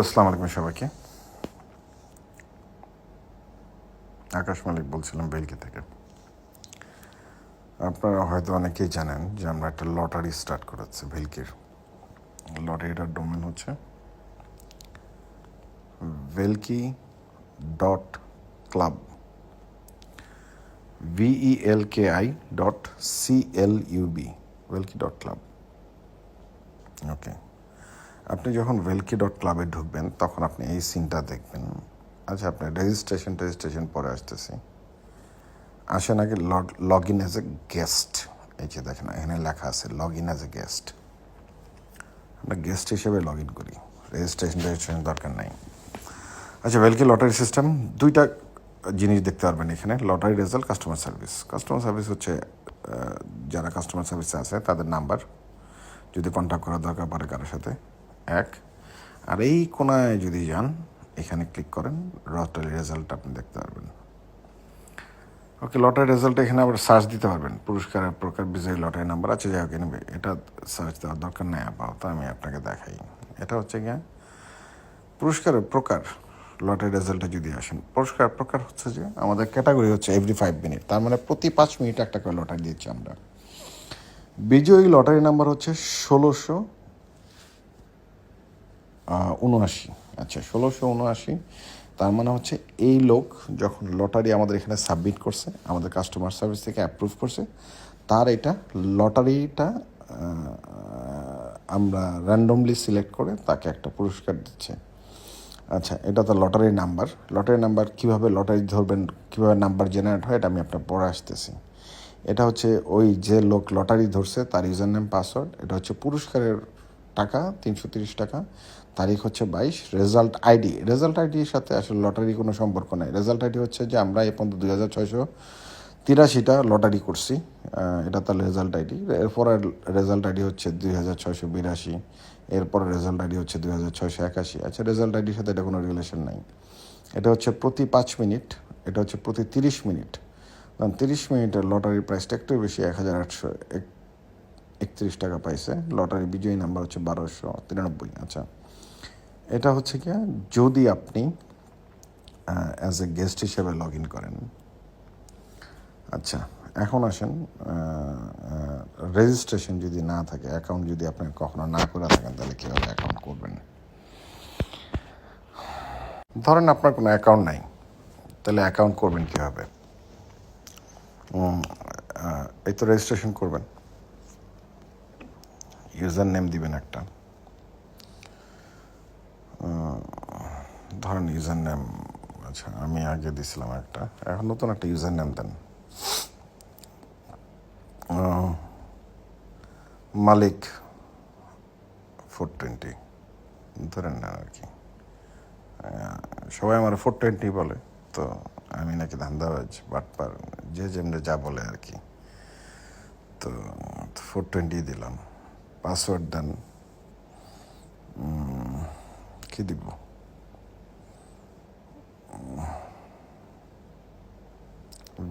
আসসালামু আলাইকুম সবাইকে। আকাশ মালিক বলছিলাম বেলকি থেকে। আপনারা হয়তো অনেকেই জানেন যে আমরা একটা লটারি স্টার্ট করেছি ভেলকির। লটারিটার ডোমেন হচ্ছে ভেলকি .ক্লাব, VELKI.CLUB, velki.club। ওকে, আপনি যখন velki.club-এ ঢুকবেন তখন আপনি এই সিনটা দেখবেন। আচ্ছা, আপনার রেজিস্ট্রেশন পরে আসতেছি। আসেন আগে log in as a guest. এই যে দেখেন এখানে লেখা আছে log in as a guest. আমরা গেস্ট হিসেবে লগ ইন করি, রেজিস্ট্রেশন দরকার নাই। আচ্ছা, ভেলকি লটারি সিস্টেম দুইটা জিনিস দেখতে পারবেন এখানে, lottery result, customer service. Customer service হচ্ছে যারা কাস্টমার সার্ভিসে আছে তাদের নাম্বার, যদি কন্ট্যাক্ট করার দরকার পড়ে কারোর সাথে, এক। আর এই কোনায় যদি যান, এখানে ক্লিক করেন, লটারি রেজাল্ট আপনি দেখতে পারবেন। ওকে, লটারি রেজাল্ট এখানে আবার সার্চ দিতে পারবেন, পুরস্কারের প্রকার, বিজয়ী লটারি নাম্বার। আচ্ছা, যাই হোক, এটা সার্চ দেওয়ার দরকার নেই আপাতত, আমি আপনাকে দেখাই। এটা হচ্ছে গিয়ে পুরস্কারের প্রকার। লটারি রেজাল্টে যদি আসেন, পুরস্কার প্রকার হচ্ছে যে আমাদের ক্যাটাগরি হচ্ছে এভরি 5 মিনিট, তার মানে প্রতি 5 মিনিটে একটা করে লটারি দিচ্ছি আমরা। বিজয়ী লটারি নাম্বার হচ্ছে 1679। আচ্ছা, 1679, তার মানে হচ্ছে এই লোক যখন লটারি আমাদের এখানে সাবমিট করছে, আমাদের কাস্টমার সার্ভিস থেকে অ্যাপ্রুভ করছে, তার এটা লটারিটা আমরা র্যান্ডমলি সিলেক্ট করে তাকে একটা পুরস্কার দিচ্ছে। আচ্ছা, এটা তো লটারি নাম্বার। লটারি নাম্বার কীভাবে লটারি ধরবেন, কীভাবে নাম্বার জেনারেট হয়, এটা আমি আপনার পরে আসতেছি। এটা হচ্ছে ওই যে লোক লটারি ধরছে তার ইউজার নেম, পাসওয়ার্ড। এটা হচ্ছে পুরস্কারের টাকা, 330 টাকা। তারিখ হচ্ছে 22। রেজাল্ট আইডির সাথে আসলে লটারি কোনো সম্পর্ক নেই। রেজাল্ট আইডি হচ্ছে যে আমরা এ পর্যন্ত 2683টা লটারি করছি, এটা তার রেজাল্ট আইডি। এরপরের রেজাল্ট আইডি হচ্ছে 2682, এরপরে রেজাল্ট আইডি হচ্ছে 2681। আচ্ছা, রেজাল্ট আইডির সাথে এটা কোনো রিলেশন নাই। এটা হচ্ছে প্রতি 5 মিনিট, এটা হচ্ছে প্রতি 30 মিনিট। 30 মিনিটের লটারির প্রাইসটা একটু বেশি, 1831 টাকা পাইছে। লটারি বিজয়ী নাম্বার হচ্ছে 1293। আচ্ছা, এটা হচ্ছে কি যদি আপনি অ্যাজ এ গেস্ট হিসেবে লগ ইন করেন। আচ্ছা, এখন আসেন, রেজিস্ট্রেশন যদি না থাকে, অ্যাকাউন্ট যদি আপনি কখনো না করে থাকেন, তাহলে কীভাবে অ্যাকাউন্ট করবেন? ধরেন আপনার কোনো অ্যাকাউন্ট নাই, তাহলে অ্যাকাউন্ট করবেন কীভাবে? এই তো রেজিস্ট্রেশন করবেন, ইউজার নেম দিবেন একটা। ধরেন ইউজার নেম, আচ্ছা আমি আগে দিছিলাম একটা, এখন নতুন একটা ইউজার নেম দেন, মালিক 420 ধরেন না আর কি। সবাই আমার 420 বলে, তো আমি নাকি ধান্দাবাজ, বাটপার, যে যেমনি যা বলে আর কি। তো 420 দিলাম। পাসওয়ার্ড দেন, কি দিব?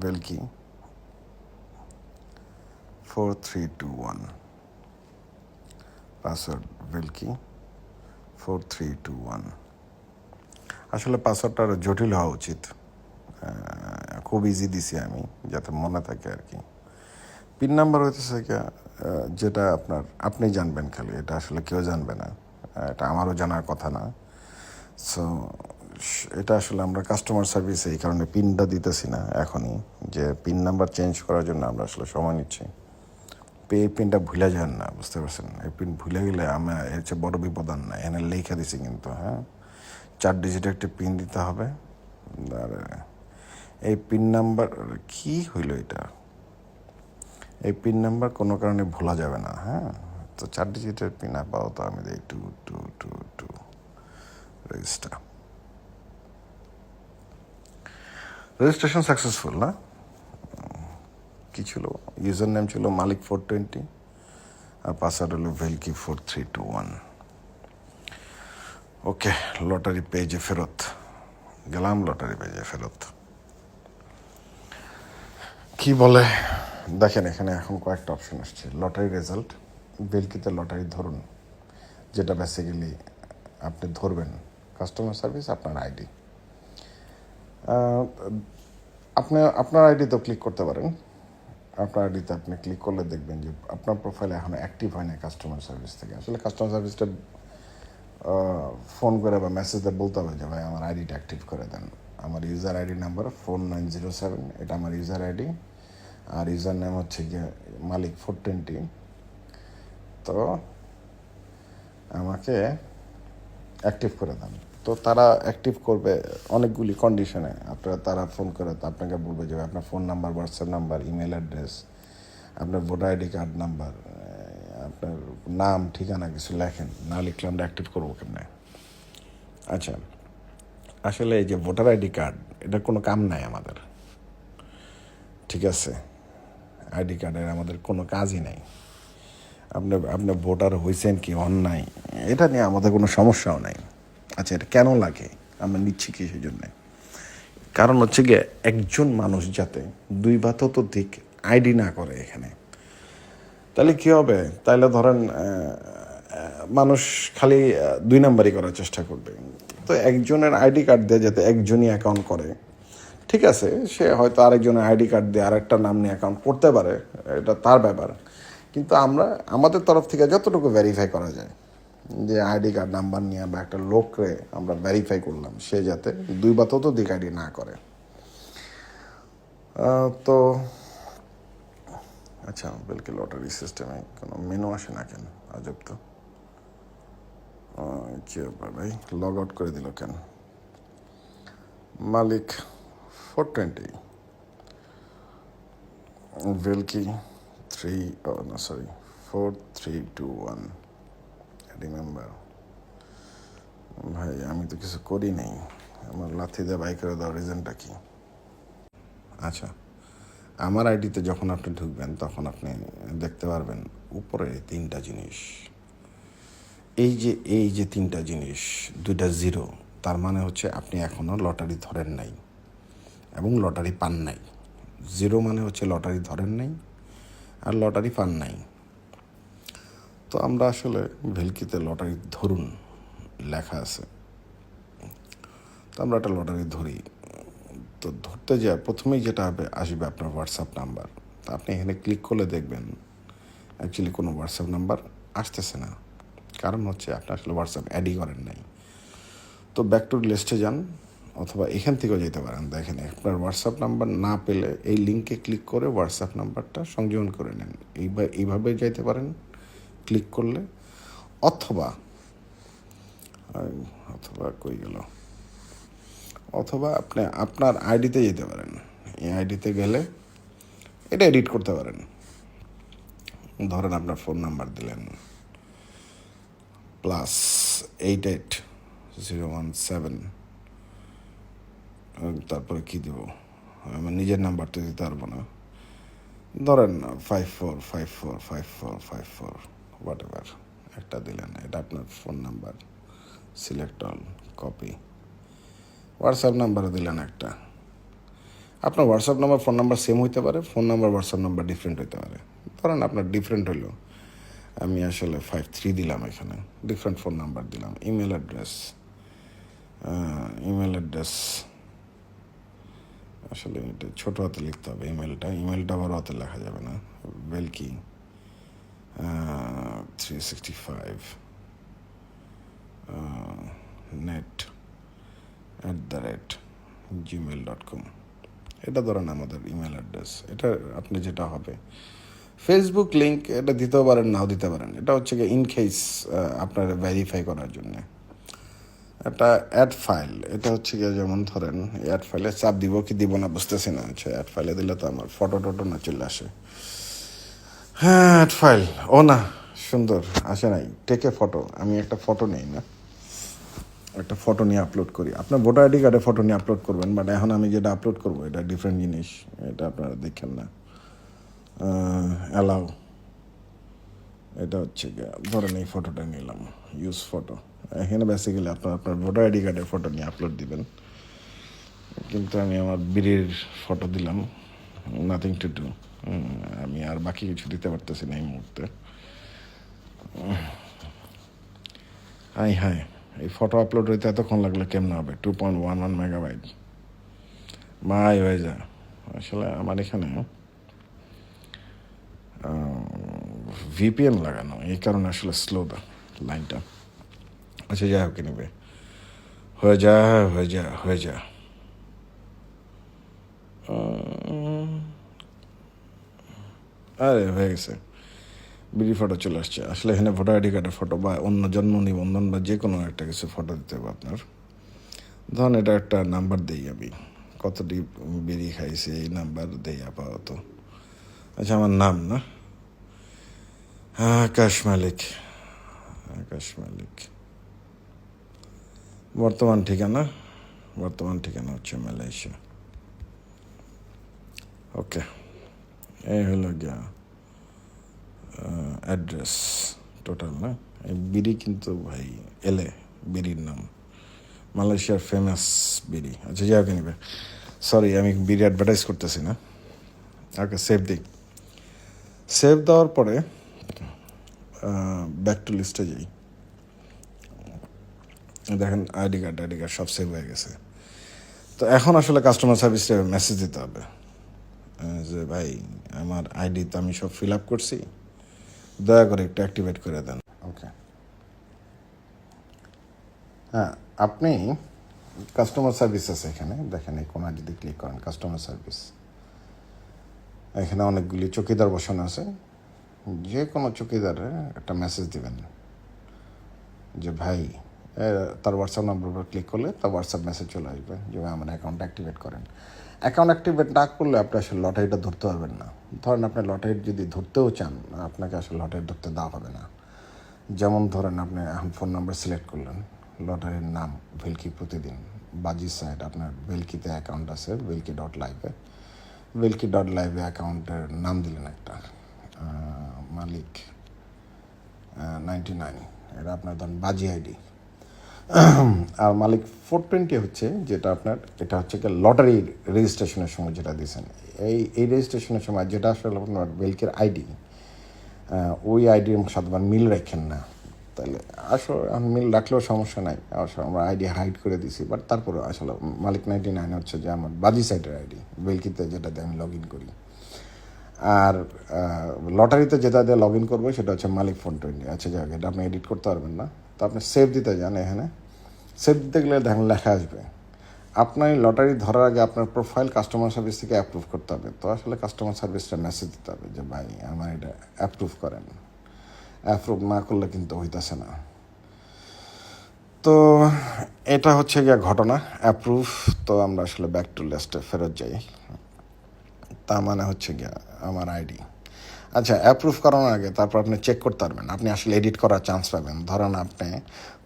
বেলকি 4321, পাসওয়ার্ড বেলকি 4321। আসলে পাসওয়ার্ডটা আরও জটিল হওয়া উচিত, খুব ইজি দিছি আমি যাতে মনে থাকে আর কি। পিন নাম্বার হইতেছে যেটা আপনি জানবেন, খালি এটা আসলে কেউ জানবে না, এটা আমারও জানার কথা না। সো এটা আসলে আমরা কাস্টমার সার্ভিসে এই কারণে পিনটা দিতেছি না এখনই, যে পিন নাম্বার চেঞ্জ করার জন্য আমরা আসলে সময় নিচ্ছি। এই পিনটা ভুলে যান না, বুঝতে পারছেন? এই পিন ভুলে গেলে আমার এর চেয়ে বড় বিপদ আর না। এখানে লেখা দিছি কিন্তু, হ্যাঁ, 4 ডিজিটের একটা পিন দিতে হবে। আর এই পিন নাম্বার কি হইল এটা, এই পিন নাম্বার কোনো কারণে ভোলা যাবে না, হ্যাঁ। তো 4 ডিজিটের পিন আপাতত আমি দিই 222 রেজিস্টার। রেজিস্ট্রেশন সাকসেসফুল না? কী ছিল? ইউজার নেম ছিল মালিক 420, আর পাসওয়ার্ড হলো ভেলকি 4321। ওকে, লটারি পেজে ফেরত গেলাম, লটারি পেজে ফেরত। কি বলে দেখেন, এখানে এখন কয়েকটা অপশন আসছে। লটারি রেজাল্ট, ভেলকিতে লটারি ধরুন, যেটা বেসিক্যালি আপনি ধরবেন কাস্টমার সার্ভিস, আপনার আইডি। আপনার আইডি তো ক্লিক করতে পারেন। আপনার আইডিতে আপনি ক্লিক করলে দেখবেন যে আপনার প্রোফাইলে এখনও অ্যাক্টিভ হয় না কাস্টমার সার্ভিস থেকে। আসলে কাস্টমার সার্ভিসটা ফোন করে বা মেসেজ দিয়ে বলতে হবে যে ভাই আমার আইডিটা অ্যাক্টিভ করে দেন। আমার ইউজার আইডি নাম্বার 4907, এটা আমার ইউজার আইডি, আর ইউজার নেম হচ্ছে গিয়ে মালিক 420। তো আমাকে অ্যাক্টিভ করে দেন। তো তারা অ্যাক্টিভ করবে অনেকগুলি কন্ডিশনে। তারা ফোন করে আপনাকে বলবে যে আপনার phone number, WhatsApp number, email address, আপনার ভোটার আইডি কার্ড নাম্বার, আপনার নাম, ঠিকানা কিছু লেখেন। না লিখলে আমরা অ্যাক্টিভ করবো কেমনে? আচ্ছা, আসলে এই যে ভোটার আইডি কার্ড, এটা কোনো কাম নাই আমাদের, ঠিক আছে? আইডি কার্ডের আমাদের কোনো কাজই নাই। আপনি ভোটার হয়েছেন কি হন নাই, এটা নিয়ে আমাদের কোনো সমস্যাও নাই। আচ্ছা, এটা কেন লাগে, আমরা নিচ্ছি কি সেই জন্যে? কারণ হচ্ছে গিয়ে একজন মানুষ যাতে 2 বা ততোধিক আইডি না করে এখানে, তাহলে কী হবে? তাহলে ধরেন মানুষ খালি 2 নাম্বারই করার চেষ্টা করবে। তো একজনের আইডি কার্ড দিয়ে যাতে একজনই অ্যাকাউন্ট করে, ঠিক আছে, সে হয়তো আরেকজনের আইডি কার্ড দিয়ে আরেকটা নাম নিয়ে অ্যাকাউন্ট করতে পারে, এটা তার ব্যাপার। কিন্তু আমরা আমাদের তরফ থেকে যতটুকু ভেরিফাই করা যায়, যে আইডি কার্ড নাম্বার নিয়ে বা একটা লোকরে আমরা ভেরিফাই করলাম, সে যাতে 2 বা ততোধিক আইডি না করে। তো আচ্ছা, বেলকি লটারি সিস্টেমে কোনো মেনু আসে না কেন? আজব তো। কী ব্যাপার ভাই, লগ আউট করে দিল কেন? মালিক 420, বেলকি 4321, রিমেম্বার। ভাই আমি তো কিছু করি নাই, আমার লাথি দিয়ে বাই করে দেওয়ার রিজনটা কি? আচ্ছা, আমার আইডিতে যখন আপনি ঢুকবেন তখন আপনি দেখতে পারবেন উপরে 3টা জিনিস। এই যে 3টা জিনিস, 2টা জিরো, তার মানে হচ্ছে আপনি এখনও লটারি ধরেন নাই এবং লটারি পান নাই। জিরো মানে হচ্ছে লটারি ধরেন নাই আর লটারি পান নাই। তো আমরা আসলে ভেলকিতে লটারি ধরুন লেখা আছে, তো আমরা একটা লটারি ধরি। তো ধরতে যায় প্রথমেই যেটা আসবে আপনার হোয়াটসঅ্যাপ নাম্বার। তা আপনি এখানে ক্লিক করলে দেখবেন অ্যাকচুয়ালি কোনো হোয়াটসঅ্যাপ নাম্বার আসতেছে না। কারণ হচ্ছে আপনি আসলে হোয়াটসঅ্যাপ অ্যাডই করেন নাই। তো ব্যাক টু লিস্টে যান, অথবা এখান থেকেও যেতে পারেন। দেখেন, আপনার হোয়াটসঅ্যাপ নাম্বার না পেলে এই লিঙ্কে ক্লিক করে হোয়াটসঅ্যাপ নাম্বারটা সংযোজন করে নেন। এইভাবে যাইতে পারেন ক্লিক করলে, অথবা কই গেল, অথবা আপনি আপনার আইডিতে যেতে পারেন। এই আইডিতে গেলে এটা এডিট করতে পারেন। ধরেন আপনার ফোন নাম্বার দিলেন +88 017, তারপরে কী দেবো, আমার নিজের নাম্বার তো দিতে পারবো না। ধরেন 54545454 হোয়াট এভার একটা দিলেন, এটা আপনার phone number. Select all, copy. WhatsApp নাম্বারও দিলেন একটা। আপনার WhatsApp number phone number same হইতে পারে, phone number WhatsApp number different হইতে পারে। ধরেন আপনার ডিফারেন্ট হইলো, আমি আসলে 53 দিলাম, এখানে ডিফারেন্ট ফোন নাম্বার দিলাম। ইমেল অ্যাড্রেস আসলে এটা ছোটো হাতে লিখতে হবে ইমেলটা বড় হাতে লেখা যাবে না। বেলকি 365 net@gmail.com, এটা ধরেন আমাদের ইমেল অ্যাড্রেস। এটা আপনি যেটা হবে ফেসবুক লিঙ্ক, এটা দিতেও পারেন নাও দিতে পারেন। এটা হচ্ছে কি ইন কেস আপনার ভেরিফাই করার জন্যে। একটা অ্যাড ফাইল, এটা হচ্ছে গিয়ে যেমন ধরেন অ্যাড ফাইলে চাপ দিব কি দিব না বুঝতেছি না। আচ্ছা, অ্যাড ফাইলে দিলে তো আমার ফটো টটো না চলে আসে। হ্যাঁ, অ্যাড ফাইল, ও না, সুন্দর আসে নাই। টেকে ফটো, আমি একটা ফটো নেই না, একটা ফটো নিয়ে আপলোড করি। আপনার ভোটার আইডি কার্ডে ফটো নিয়ে আপলোড করবেন, বাট এখন আমি যেটা আপলোড করবো এটা ডিফারেন্ট জিনিস, এটা আপনারা দেখেন না। অ্যালাউ, এটা হচ্ছে গিয়ে ধরেন এই ফটোটা নিলাম, ইউজ ফটো। এখানে বেসিক্যালি আপনার ভোটার আইডি কার্ডের ফটো নিয়ে আপলোড দিবেন, কিন্তু আমি আমার বিড়ির ফটো দিলাম, নাথিং টু ডু। আমি আর বাকি কিছু দিতে পারতেছি না এই মুহূর্তে। হাই, এই ফটো আপলোড হইতে এতক্ষণ লাগলে কেমন হবে? 2.11 মেগাবাইট হয়ে যায়। আসলে আমার এখানে ভিপিএন লাগানো, এই কারণে আসলে স্লো লাইনটা। আচ্ছা যাই হোক, নেবে হয়ে যা হয়ে যা হয়ে যা। আরে হয়ে গেছে, বিডি ফটো চলে আসছে। আসলে এখানে ভোটার আইডি কার্ডের ফটো বা অন্য জন্ম নিবন্ধন বা যে কোনো একটা কিছু ফটো দিতে হবে আপনার। ধরুন এটা একটা নাম্বার দিই আমি, কতটি বিড়ি খাইছি এই নাম্বার দেই আপাতত। আচ্ছা আমার নাম না, আকাশ মালিক। আকাশ মালিক। বর্তমান ঠিকানা হচ্ছে মালয়েশিয়া। ওকে, এই হলো গিয়া অ্যাড্রেস টোটাল না। এই বিড়ি কিন্তু ভাই বিড়ির নাম, মালয়েশিয়ার ফেমাস বিড়ি। আচ্ছা যাই হোক, নিবে সরি আমি বিড়ি অ্যাডভার্টাইজ করতেছি না। ওকে সেভ দিই। সেভ দেওয়ার পরে ব্যাক টু লিস্টে যাই। দেখেন আইডি কার্ড সব সেভ হয়ে গেছে। তো এখন আসলে কাস্টমার সার্ভিসে মেসেজ দিতে হবে যে ভাই আমার আইডি তো আমি সব ফিল আপ করছি, দয়া করে একটু অ্যাক্টিভেট করে দেন। ওকে, হ্যাঁ আপনি কাস্টমার সার্ভিস আছে এখানে, দেখেন এই কোনায় যদি ক্লিক করেন কাস্টমার সার্ভিস, এখানে অনেকগুলি চৌকিদার বসানো আছে। যে কোনো চৌকিদারে একটা মেসেজ দিবেন যে ভাই, তার হোয়াটসঅ্যাপ নাম্বার উপর ক্লিক করলে তার হোয়াটসঅ্যাপ মেসেজ চলে আসবে যে ভাই আমার অ্যাকাউন্ট অ্যাক্টিভেট করেন। অ্যাকাউন্ট অ্যাক্টিভেট না করলে আপনি আসলে লটারিটা ধরতে পারবেন না। ধরেন আপনি লটারি যদি ধরতেও চান, আপনাকে আসলে লটারি ধরতে দেওয়া হবে না। যেমন ধরেন আপনি এখন ফোন নাম্বার সিলেক্ট করলেন, লটারির নাম ভেলকি প্রতিদিন, বাজি সাইড, আপনার ভেলকিতে অ্যাকাউন্ট আছে ভেলকি.লাইভে, ভেলকি.লাইভে অ্যাকাউন্টের নাম দিলেন একটা মালিক 99, এটা আপনার ধরেন বাজি আইডি। আর মালিক 420 হচ্ছে যেটা আপনার, এটা হচ্ছে কি লটারি রেজিস্ট্রেশনের সময় যেটা দিয়েছেন, এই রেজিস্ট্রেশনের সময় যেটা আসলে আপনার ভেলকির আইডি, ওই আইডির সাথে মিল রাখেন না। তাহলে আসলে মিল রাখলেও সমস্যা নাই, আসলে আমরা আইডি হাইড করে দিছি, বাট তারপরে আসলে মালিক 99 হচ্ছে যে আমার বাজি সাইটের আইডি, ভেলকিতে যেটাতে আমি লগ ইন করি। আর লটারিতে যেটা দিয়ে লগ ইন করবো সেটা হচ্ছে মালিক 420। আচ্ছা যাক, এটা আপনি এডিট করতে পারবেন না। তো আপনি সেভ দিতে যান, এখানে সেভ দিতে গেলে দেখেন লেখা আসবে আপনার লটারি ধরার আগে আপনার প্রোফাইল কাস্টমার সার্ভিস থেকে অ্যাপ্রুভ করতে হবে। তো আসলে কাস্টমার সার্ভিসটা মেসেজ দিতে হবে যে ভাই আমার এটা অ্যাপ্রুভ করেন। অ্যাপ্রুভ না করলে কিন্তু হইতেছে না। তো এটা হচ্ছে গিয়া ঘটনা অ্যাপ্রুভ। তো আমরা আসলে ব্যাক টু লিস্টে ফেরত যাই। তা মানে হচ্ছে গিয়া আমার আইডি। আচ্ছা, অ্যাপ্রুভ করানোর আগে তারপর আপনি চেক করতে পারবেন, আপনি আসলে এডিট করার চান্স পাবেন। ধরেন আপনি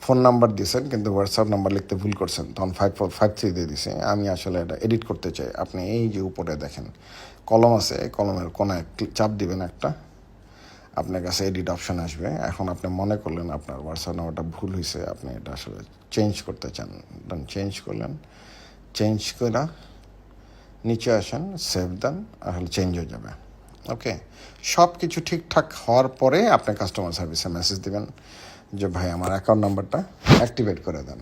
ফোন নাম্বার দিয়েছেন কিন্তু হোয়াটসঅ্যাপ নাম্বার লিখতে ভুল করছেন, তখন 5453 দিয়ে দিছে। আমি আসলে এটা এডিট করতে চাই। আপনি এই যে উপরে দেখেন কলম আছে, এই কলমের কোনায় চাপ দিবেন একটা, আপনার কাছে এডিট অপশান আসবে। এখন আপনি মনে করলেন আপনার হোয়াটসঅ্যাপ নাম্বারটা ভুল হয়েছে, আপনি এটা আসলে চেঞ্জ করতে চান, চেঞ্জ করলেন। চেঞ্জ করে নিচে আসেন, সেভ দেন, আসলে চেঞ্জ হয়ে যাবে। ওকে, সব কিছু ঠিকঠাক হওয়ার পরে আপনি কাস্টমার সার্ভিসে মেসেজ দেবেন যে ভাই আমার অ্যাকাউন্ট নাম্বারটা অ্যাক্টিভেট করে দেন।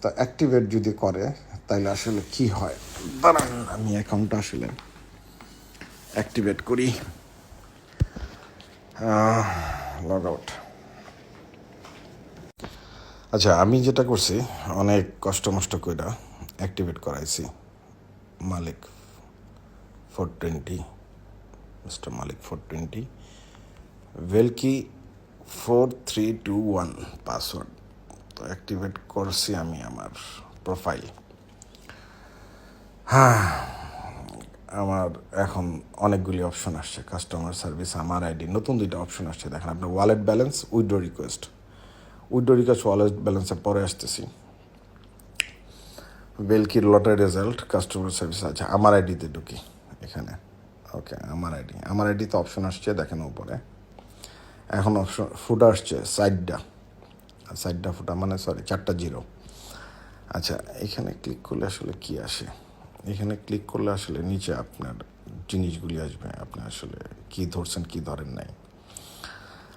তো অ্যাক্টিভেট যদি করে তাহলে আসলে কি হয়, দাঁড়ান আমি অ্যাকাউন্টটা আসলে অ্যাক্টিভেট করি। Log out. আচ্ছা, আমি যেটা করছি অনেক কষ্ট মষ্ট করে অ্যাক্টিভেট করাইছি মালিক 420, মিস্টার মালিক 420, ভেলকি 4321 পাসওয়ার্ড। তো অ্যাক্টিভেট করছি আমি আমার প্রোফাইল। হ্যাঁ, আমার এখন অনেকগুলি অপশন আসছে, কাস্টমার সার্ভিস, আমার আইডি, নতুন 2টা অপশন আসছে। দেখেন আপনার wallet balance, withdraw request. Wallet ব্যালেন্সের পরে আসতেছি। ভেলকির লটারি রেজাল্ট, কাস্টমার সার্ভিস। আচ্ছা, আমার আইডিতে ঢুকি এখানে। ওকে, আমার আইডিতে অপশন আসছে দেখেন উপরে। এখন অপশন ফুটা আসছে সাইডটা ফুটা, মানে সরি 4টা জিরো। আচ্ছা, এখানে ক্লিক করলে আসলে কি আসে? এখানে ক্লিক করলে আসলে নিচে আপনার জিনিসগুলি আসবে, আপনি আসলে কি ধরছেন কি ধরেন নাই।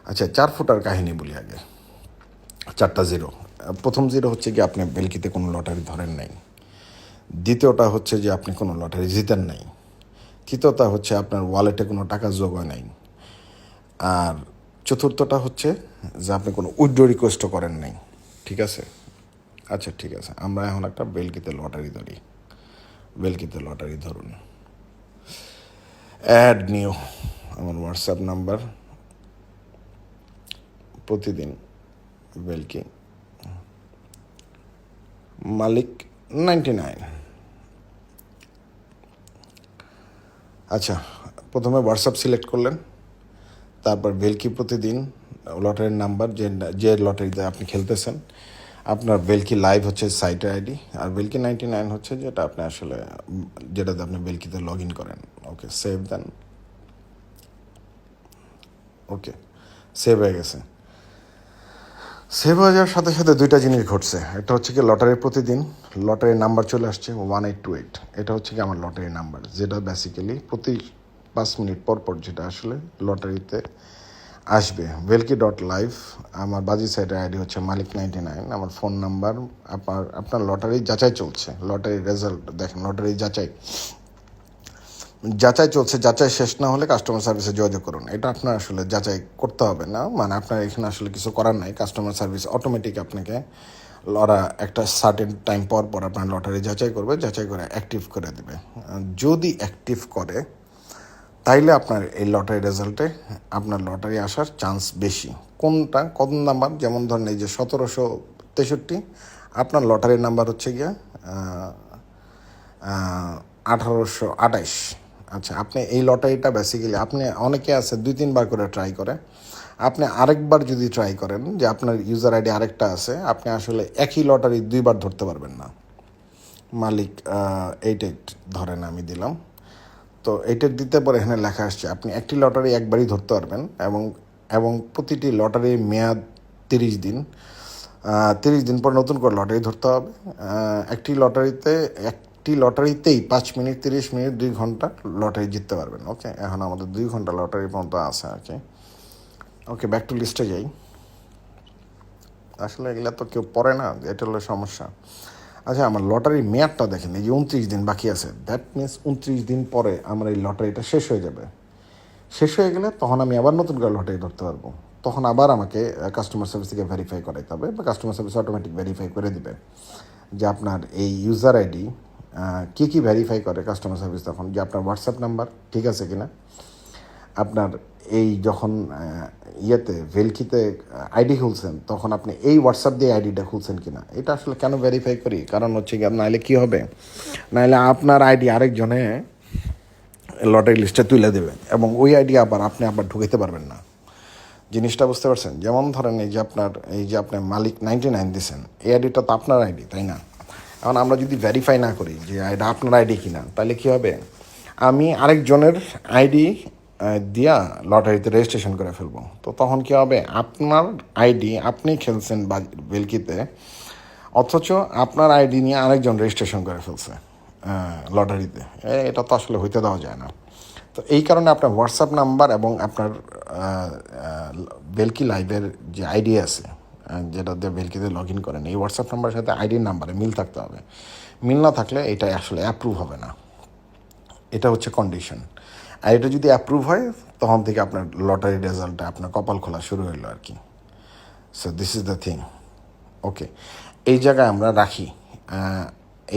আচ্ছা, 4 ফুটার কাহিনী বলি আগে। 4টা জিরো, প্রথম জিরো হচ্ছে কি আপনি ভেলকিতে কোনো লটারি ধরেন নাই, দ্বিতীয়টা হচ্ছে যে আপনি কোনো লটারি জিতেন নাই, তৃতীয়টা হচ্ছে আপনার ওয়ালেটে কোনো টাকা যোগ হয় নাই, আর চতুর্থটা হচ্ছে যে আপনি কোনো উইথড্র রিকোয়েস্টও করেন নাই। ঠিক আছে? আচ্ছা ঠিক আছে, আমরা এখন একটা ভেলকিতে লটারি ধরি। ভেলকিতে লটারি ধরুন, অ্যাড নিউ, আমার হোয়াটসঅ্যাপ নাম্বার, প্রতিদিন ভেলকি, মালিক 99। আচ্ছা, প্রথমে হোয়াটসঅ্যাপ সিলেক্ট করলেন, তারপর ভেলকি প্রতিদিন, লটারির নাম্বার, যে লটারিতে আপনি খেলতেছেন, আপনার ভেলকি লাইভ হচ্ছে সাইটের আইডি, আর ভেলকি 99 হচ্ছে যেটা আপনি আসলে যেটাতে আপনি ভেলকিতে লগ ইন করেন। ওকে, সেভ দেন। ওকে, সেভ হয়ে গেছে। সেভ হয়ে যাওয়ার সাথে সাথে দুইটা জিনিস ঘটছে। একটা হচ্ছে কি লটারির প্রতিদিন লটারির নাম্বার চলে আসছে 1828। এটা হচ্ছে কি আমার লটারির নাম্বার, যেটা বেসিক্যালি প্রতি 5 মিনিট পর পর যেটা আসলে লটারিতে আসবে। ভেলকি.লাইভ, আমার বাজি সাইটের আইডি হচ্ছে মালিক 99, আমার ফোন নাম্বার। আপনার লটারি যাচাই চলছে, লটারি রেজাল্ট দেখেন, লটারি যাচাই চলছে। যাচাই শেষ না হলে কাস্টমার সার্ভিসে যোগাযোগ করুন। এটা আপনার আসলে যাচাই করতে হবে না, মানে আপনার এখানে আসলে কিছু করার নাই। কাস্টমার সার্ভিস অটোমেটিক আপনাকে ওরা একটা সার্টেন টাইম পর পর আপনার লটারি যাচাই করবে, যাচাই করে অ্যাক্টিভ করে দেবে। যদি অ্যাক্টিভ করে তাইলে আপনার এই লটারি রেজাল্টে আপনার লটারি আসার চান্স বেশি। কোনটা কত নাম্বার, যেমন ধরেন এই যে 1763, আপনার লটারির নাম্বার হচ্ছে গিয়া 1828। আচ্ছা, আপনি এই লটারিটা বেসিক্যালি আপনি অনেকে আছে 2-3 বার করে ট্রাই করে, আপনি আরেকবার যদি ট্রাই করেন যে আপনার ইউজার আইডি আরেকটা আছে, আপনি আসলে একই লটারি 2বার ধরতে পারবেন না। মালিক 88 ধরেন আমি দিলাম, তো এইটার দিতে পরে এখানে লেখা আসছে আপনি একটি লটারি একবারই ধরতে পারবেন, এবং প্রতিটি লটারির মেয়াদ 30 দিন। 30 দিন পর নতুন করে লটারি ধরতে হবে। একটি লটারিতেই 5 মিনিট, 30 মিনিট, 2 ঘন্টা লটারি জিততে পারবেন। ওকে, এখন আমাদের 2 ঘন্টা লটারি পর্যন্ত আছে আর কি। ওকে, ব্যাক টু লিস্টে যাই। আসলে এগুলা তো কেউ পড়ে না, এটা হলো সমস্যা। আচ্ছা, আমার লটারির মেয়াদটা দেখেন, এই যে 29 দিন বাকি আছে, দ্যাট মিনস 29 দিন পরে আমার এই লটারিটা শেষ হয়ে যাবে। শেষ হয়ে গেলে তখন আমি আবার নতুন করে লটারি ধরতে পারবো। তখন আবার আমাকে কাস্টমার সার্ভিস থেকে ভেরিফাই করাইতে হবে, বা কাস্টমার সার্ভিস অটোমেটিক ভেরিফাই করে দিবে যে আপনার এই ইউজার আইডি কী ভেরিফাই করে কাস্টমার সার্ভিস তখন, যে আপনার হোয়াটসঅ্যাপ নাম্বার ঠিক আছে কিনা, আপনার এই যখন ভেলকিতে আইডি খুলছেন তখন আপনি এই হোয়াটসঅ্যাপ দিয়ে আইডিটা খুলছেন কিনা। এটা আসলে কেন ভেরিফাই করি, কারণ হচ্ছে কি নাহলে কী হবে, নাহলে আপনার আইডি আরেকজনে লটারি লিস্টে তুলে দেবে, এবং ওই আইডি আপনি ঢুকাইতে পারবেন না। জিনিসটা বুঝতে পারছেন? যেমন ধরেন এই যে আপনি মালিক 99 দিয়েছেন, এই আইডিটা তো আপনার আইডি, তাই না? এখন আমরা যদি ভেরিফাই না করি যে এটা আপনার আইডি কিনা, তাহলে কী হবে, আমি আরেকজনের আইডি দিয়া লটারিতে রেজিস্ট্রেশন করে ফেলবো। তো তখন কী হবে, আপনার আইডি আপনি খেলছেন ভেলকিতে, অথচ আপনার আইডি নিয়ে আরেকজন রেজিস্ট্রেশন করে ফেলছে লটারিতে। এটা তো আসলে হইতে দেওয়া যায় না। তো এই কারণে আপনার হোয়াটসঅ্যাপ নাম্বার এবং আপনার ভেলকি লাইভের যে আইডি আছে, যেটা দিয়ে ভেলকিতে লগ ইন করেন, এই হোয়াটসঅ্যাপ নাম্বারের সাথে আইডির নাম্বারে মিল থাকতে হবে। মিল না থাকলে এটা আসলে অ্যাপ্রুভ হবে না। এটা হচ্ছে কন্ডিশন। আর এটা যদি অ্যাপ্রুভ হয় তখন থেকে আপনার লটারি রেজাল্টটা আপনার কপাল খোলা শুরু হইলো আর কি। So this is the thing. Okay, এই জায়গায় আমরা রাখি।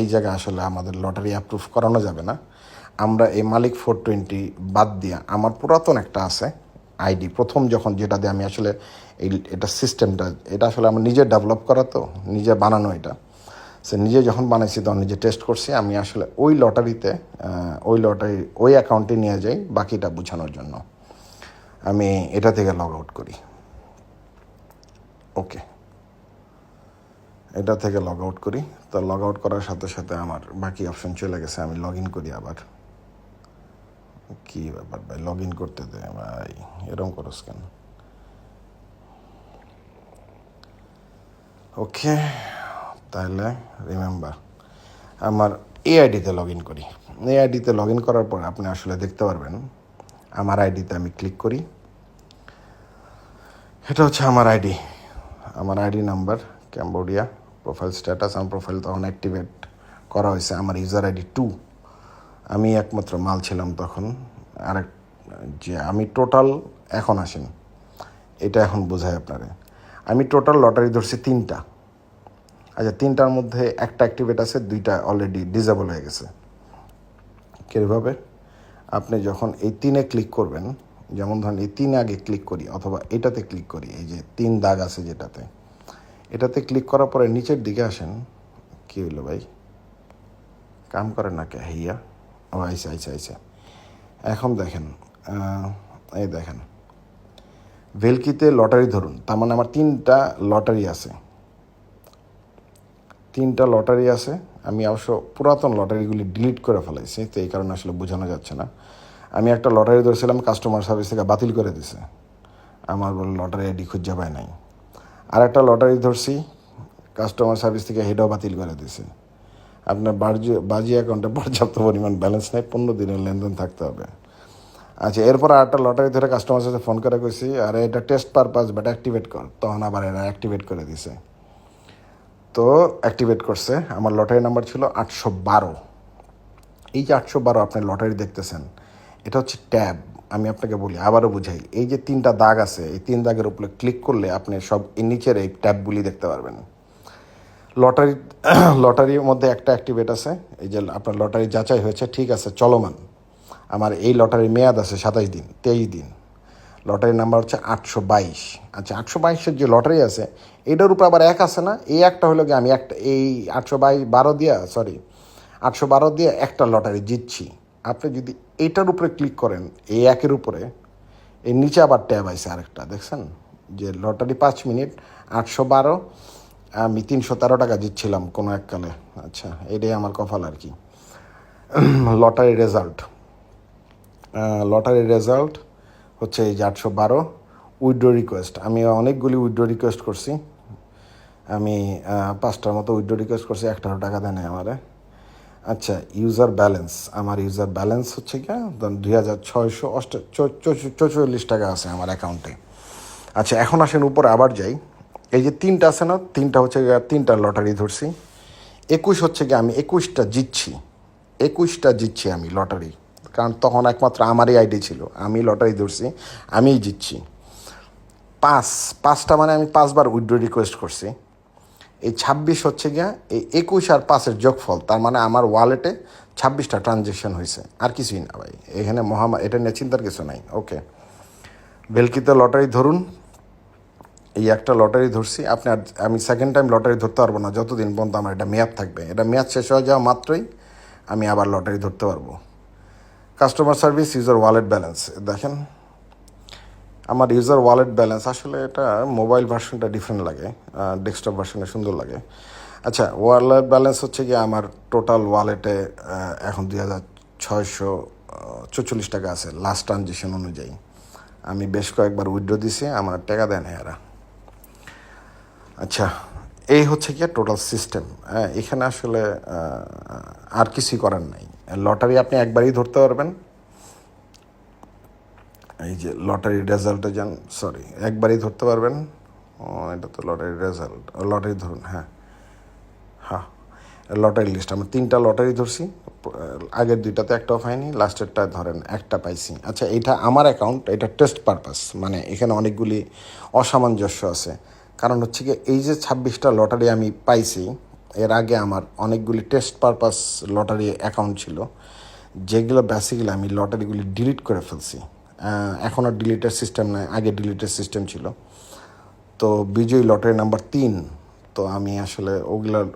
এই জায়গায় আসলে আমাদের লটারি অ্যাপ্রুভ করানো যাবে না। আমরা এই মালিক 420 বাদ দিয়ে আমার পুরাতন একটা আছে আইডি, প্রথম যখন যেটা দিয়ে আমি আসলে এটা সিস্টেমটা, এটা আসলে আমার নিজে ডেভেলপ করা, তো নিজে বানানো। এটা সে নিজে যখন বানাইছি তখন নিজে টেস্ট করছি। আমি আসলে ওই ওই অ্যাকাউন্টে নিয়ে যাই বাকিটা বোঝানোর জন্য। আমি এটা থেকে লগ আউট করি। ওকে, এটা থেকে লগ আউট করি। তো লগ আউট করার সাথে সাথে আমার বাকি অপশন চলে গেছে। আমি লগ ইন করি আবার। কী ব্যাপার ভাই, লগ ইন করতে দে ভাই, এরকম করস কেন? ওকে, তাহলে রিমেম্বার আমার এই আইডিতে লগ ইন করি। এই আইডিতে লগ ইন করার পর আপনি আসলে দেখতে পারবেন আমার আইডিতে আমি ক্লিক করি। এটা হচ্ছে আমার ID number Cambodia profile status, আমার প্রোফাইল তখন অ্যাক্টিভেট করা হয়েছে, আমার ইউজার আইডি 2, আমি একমাত্র মাল ছিলাম তখন। আরেক যে আমি টোটাল, এখন আসেন এটা এখন বোঝায় আপনারে, আমি টোটাল লটারি ধরছি 3টা। আচ্ছা, 3টার মধ্যে একটা অ্যাক্টিভেট আছে, 2টা অলরেডি ডিসেবল হয়ে গেছে। কীভাবে? আপনি যখন এই 3-এ ক্লিক করবেন, যেমন ধরেন এই 3 আগে ক্লিক করি অথবা এটাতে ক্লিক করি, এই যে 3 দাগ আছে যেটাতে, এটাতে ক্লিক করার পরে নিচের দিকে আসেন। কী হইলো ভাই, কাম করে না কে হইয়া? ও আইসা আইসা আইসা এখন দেখেন, এই দেখেন ভেলকিতে লটারি ধরুন, তার মানে আমার 3টা লটারি আছে, 3টা লটারি আছে। আমি অবশ্য পুরাতন লটারিগুলি ডিলিট করে ফেলাইছি, তো এই কারণে আসলে বোঝানো যাচ্ছে না। আমি একটা লটারি ধরছিলাম, কাস্টমার সার্ভিস থেকে বাতিল করে দিছে, আমার বলে লটারি আইডি খুঁজে পায় নাই। আর একটা লটারি ধরছি, কাস্টমার সার্ভিস থেকে হেডও বাতিল করে দিছে, আপনার বাজি অ্যাকাউন্টে পর্যাপ্ত পরিমাণ ব্যালেন্স নেই, 15 দিনের লেনদেন থাকতে হবে। আচ্ছা, এরপর আরেকটা লটারি ধরে কাস্টমার সাথে ফোন করে কইছি, আরে এটা টেস্ট পারপাস বাট অ্যাক্টিভেট কর, তখন আবার এরা অ্যাক্টিভেট করে দিছে। তো অ্যাক্টিভেট করছে, আমার লটারি নাম্বার ছিল 812। এই যে 812 আপনি লটারি দেখতেছেন, এটা হচ্ছে ট্যাব। আমি আপনাকে বলি, আবারও বুঝাই, এই যে 3টা দাগ আছে, এই 3 দাগের উপরে ক্লিক করলে আপনি সব নিচের এই ট্যাবগুলি দেখতে পারবেন। লটারির মধ্যে একটা অ্যাক্টিভেট আছে, এই যে আপনার লটারি যাচাই হয়েছে, ঠিক আছে, চলমান। আমার এই লটারির মেয়াদ আছে 27 দিন, 23 দিন। লটারির নাম্বার হচ্ছে 822। আচ্ছা, 822-এর যে লটারি আছে, এটার উপর আবার এক আছে না, এই একটা হলো কি, আমি একটা এই 812 দিয়ে একটা লটারি জিতছি। আপনি যদি এইটার উপরে ক্লিক করেন, এই একের উপরে, এই নিচে আবার ট্যাব আছে আরেকটা, দেখছেন যে লটারি 5 মিনিট 812, আমি 313 টাকা জিতছিলাম কোনো এককালে। আচ্ছা, এটাই আমার কপাল আর কি। লটারি রেজাল্ট হচ্ছে এই যে 812। উইথড্র রিকোয়েস্ট, আমি অনেকগুলি উইথড্র রিকোয়েস্ট করছি, আমি 5টার মতো উইথড্র রিকোয়েস্ট করছি, 18 টাকা দেয় নাই আমারে। আচ্ছা, ইউজার ব্যালেন্স, আমার ইউজার ব্যালেন্স হচ্ছে কি 2644 টাকা আছে আমার অ্যাকাউন্টে। আচ্ছা, এখন আসেন উপরে আবার যাই, এই যে 3টা আছে না, 3টা হচ্ছে 3টা লটারি ধরছি, 21 হচ্ছে কি আমি 21টা জিতছি আমি লটারি, কারণ তখন একমাত্র আমারই আইডি ছিল, আমি লটারি ধরছি, আমিই জিতছি। 5টা মানে আমি 5বার উইথড্র রিকোয়েস্ট করছি। এই 26 হচ্ছে গিয়া এই 21 আর 5-এর যোগফল, তার মানে আমার ওয়ালেটে 26টা ট্রানজ্যাকশন হয়েছে, আর কিছুই না ভাই, এখানে এটা নিয়ে চিন্তার কিছু নাই। ওকে, ভেলকিতে লটারি ধরুন, এই একটা লটারি ধরছি, আমি সেকেন্ড টাইম লটারি ধরতে পারবো না যতদিন পর্যন্ত আমার এটা মেয়াদ থাকবে, এটা মেয়াদ শেষ হয়ে যাওয়া মাত্রই আমি আবার লটারি ধরতে পারবো। Customer service, user wallet balance, দেখেন আমার ইউজার ওয়ালেট ব্যালেন্স, আসলে এটা মোবাইল ভার্সনটা ডিফারেন্ট লাগে, ডেস্কটপ ভার্সনে সুন্দর লাগে। আচ্ছা, ওয়ালেট ব্যালেন্স হচ্ছে কি আমার টোটাল ওয়ালেটে এখন 2644 টাকা আছে লাস্ট ট্রানজেকশন অনুযায়ী। আমি বেশ কয়েকবার উইথড্র দিছি, আমার টাকা দেয় না এরা। আচ্ছা, এই হচ্ছে কি টোটাল সিস্টেম। এখানে আসলে আর কিছুই করার নাই। লটারি আপনি একবারই ধরতে পারবেন, এই যে লটারি রেজাল্টে যান, একবারই ধরতে পারবেন। এটা তো লটারি রেজাল্ট, লটারি ধরুন, হ্যাঁ, লটারি লিস্ট, আমরা 3টা লটারি ধরছি, আগের 2টাতে একটাও পাইনি, লাস্টেরটা ধরেন একটা পাইছি। আচ্ছা, এটা আমার অ্যাকাউন্ট, এটা টেস্ট পারপাস, মানে এখানে অনেকগুলি অসামঞ্জস্য আছে, কারণ হচ্ছে কি এই যে 26টা লটারি আমি পাইছি, এর আগে আমার অনেকগুলি টেস্ট পারপাস লটারি অ্যাকাউন্ট ছিল, যেগুলো বেসিক্যালি আমি লটারিগুলি ডিলিট করে ফেলছি। এখন আর ডিলিটের সিস্টেম নাই, আগে ডিলিটের সিস্টেম ছিল। তো বিজয়ী লটারি নাম্বার 3, তো আমি আসলে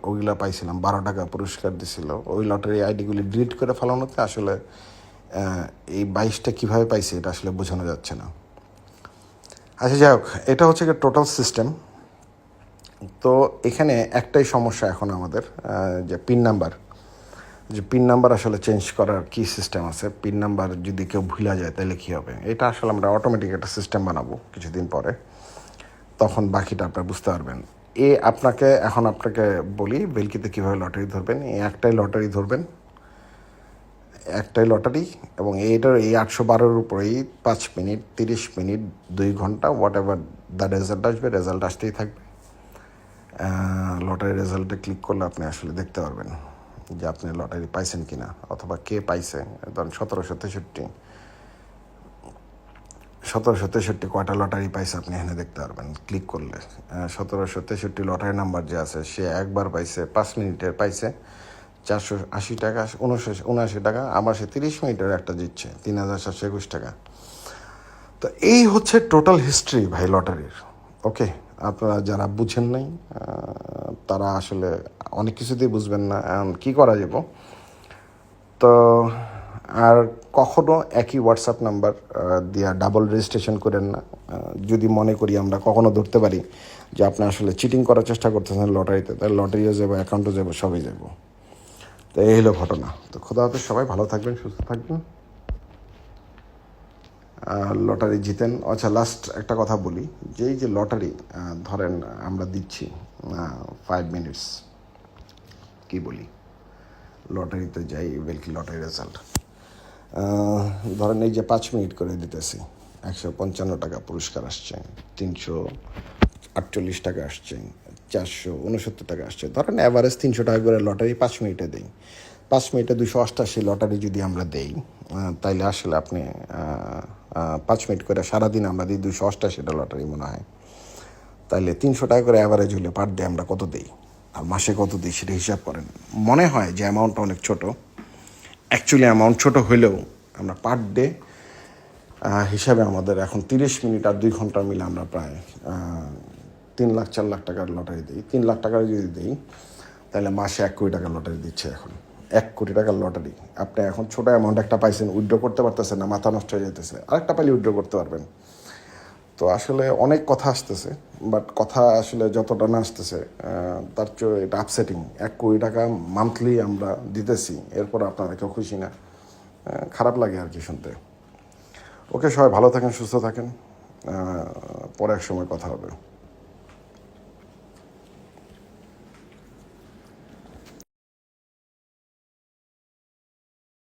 ওগুলা পাইছিলাম, 12 টাকা পুরস্কার দিছিল, ওই লটারি আইডিগুলি ডিলিট করে ফেলানোতে আসলে এই 22টা কীভাবে পাইছি এটা আসলে বোঝানো যাচ্ছে না। আচ্ছা, যাই হোক, এটা হচ্ছে কি টোটাল সিস্টেম। তো এখানে একটাই সমস্যা এখন আমাদের, যে পিন নাম্বার আসলে চেঞ্জ করার কি সিস্টেম আছে, পিন নাম্বার যদি কেউ ভুলা যায় তাহলে কী হবে, এটা আসলে আমরা অটোমেটিক একটা সিস্টেম বানাবো কিছুদিন পরে, তখন বাকিটা আপনারা বুঝতে পারবেন। আপনাকে বলি ভেলকিতে কীভাবে লটারি ধরবেন। একটাই লটারি, এবং এইটার এই 812-এর উপরেই 5 মিনিট, 30 মিনিট, 2 ঘন্টা, হোয়াট এভার দ্য রেজাল্ট আসবে, রেজাল্ট আসতেই থাকবে। লটারি রেজাল্টে ক্লিক করলে আপনি আসলে দেখতে পারবেন যে আপনি লটারি পাইছেন কি না, অথবা কে পাইছে। ধরুন 1763 কয়টা লটারি পাইছে আপনি এখানে দেখতে পারবেন ক্লিক করলে। 1763 লটারি নাম্বার যে আছে, সে একবার পাইছে 5 মিনিটের পাইছে 480 টাকা 79 টাকা। আমার সে 30 মিনিটের একটা জিতছে 3721 টাকা। তো এই হচ্ছে টোটাল হিস্ট্রি ভাই লটারির। ওকে, আপনারা যারা বুঝেন নাই তারা আসলে অনেক কিছুতেই বুঝবেন না, এখন কী করা যাব। তো আর কখনো একই হোয়াটসঅ্যাপ নাম্বার দিয়া ডাবল রেজিস্ট্রেশন করেন না। যদি মনে করি আমরা কখনো ধরতে পারি যে আপনি আসলে চিটিং করার চেষ্টা করতেছেন লটারিতে, তাহলে লটারিও যাবো, অ্যাকাউন্টও যাবো, সবই যাবো। তো এই হলো ঘটনা। তো খোদা হাফেজ, সবাই ভালো থাকবেন, সুস্থ থাকবেন, লটারি জিতেন। আচ্ছা, লাস্ট একটা কথা বলি, যে এই যে লটারি ধরেন আমরা দিচ্ছি 5 মিনিটস, কি বলি, লটারিতে যাই, ভেলকি লটারি রেজাল্ট ধরেন এই যে 5 মিনিট করে দিতেছি, 155 টাকা পুরস্কার আসছে, 348 টাকা আসছে, 469 টাকা আসছে। ধরেন অ্যাভারেজ 300 টাকা করে লটারি 5 মিনিটে দেই। 5 মিনিটে 288 লটারি যদি আমরা দেই, তাইলে আসলে আপনি 5 মিনিট করে সারাদিন আমরা দিই 288টা লটারি মনে হয়। তাইলে 300 টাকা করে অ্যাভারেজ হলে পার ডে আমরা কত দিই আর মাসে কত দিই সেটা হিসাব করেন। মনে হয় যে অ্যামাউন্টটা অনেক ছোট, অ্যাকচুয়ালি অ্যামাউন্ট ছোট হলেও আমরা পার ডে হিসাবে আমাদের এখন 30 মিনিট আর 2 ঘন্টা মিলে আমরা প্রায় 3 লাখ 4 লাখ টাকার লটারি দিই। 3 লাখ টাকার যদি দিই তাহলে মাসে 1 কোটি টাকার লটারি দিচ্ছে। এখন 1 কোটি টাকার লটারি আপনি এখন ছোটো অ্যামাউন্ট একটা পাইছেন, উইথড্র করতে পারতেছেন না, মাথা নষ্ট হয়ে যেতেছে, আরেকটা পাইলে উইথড্র করতে পারবেন। তো আসলে অনেক কথা আসতেছে, বাট কথা আসলে যতটা না আসতেছে তার চেয়ে এটা আপসেটিং। 1 কোটি টাকা মান্থলি আমরা দিতেছি, এরপর আপনারা কেউ খুশি না, খারাপ লাগে আর কি শুনতে। ওকে, সবাই ভালো থাকেন, সুস্থ থাকেন, পরে এক সময় কথা হবে।